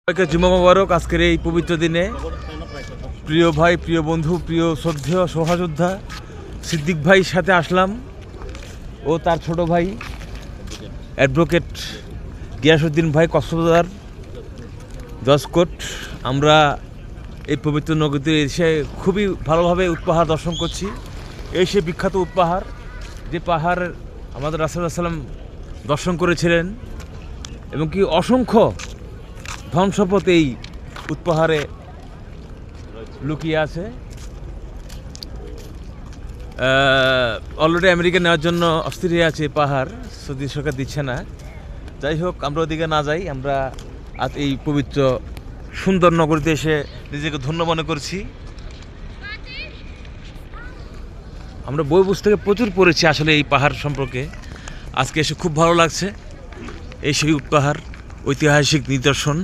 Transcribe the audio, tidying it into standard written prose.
সবাইকে জুমা মোবারক। আজকের এই পবিত্র দিনে প্রিয় ভাই, প্রিয় বন্ধু, প্রিয় শ্রদ্ধেয় সহযোদ্ধা সিদ্দিক ভাই সাথে আসলাম ও তার ছোট ভাই অ্যাডভোকেট গিয়াসউদ্দিন ভাই কক্সবাজার জজকোট। আমরা এই পবিত্র নগরীতে এসে খুবই ভালোভাবে উট পাহাড় দর্শন করছি। এই সে বিখ্যাত উট পাহাড়, যে পাহাড় আমাদের রাসূলুল্লাহ সাল্লাম দর্শন করেছিলেন এবং কি অসংখ্য ধন সম্পদ এই উট পাহাড়ে লুকিয়ে আছে। অলরেডি আমেরিকা নেওয়ার জন্য অস্থির হয়ে আছে পাহাড়, সৌদি সরকার দিচ্ছে না। যাই হোক, আমরা ওদিকে না যাই, আমরা আজ এই পবিত্র সুন্দর নগরীতে এসে নিজেকে ধন্য মনে করছি। আমরা বই পুস্তকে প্রচুর পড়েছি আসলে এই পাহাড় সম্পর্কে। আজকে এসে খুব ভালো লাগছে। এই সেই উট পাহাড় ঐতিহাসিক নিদর্শন।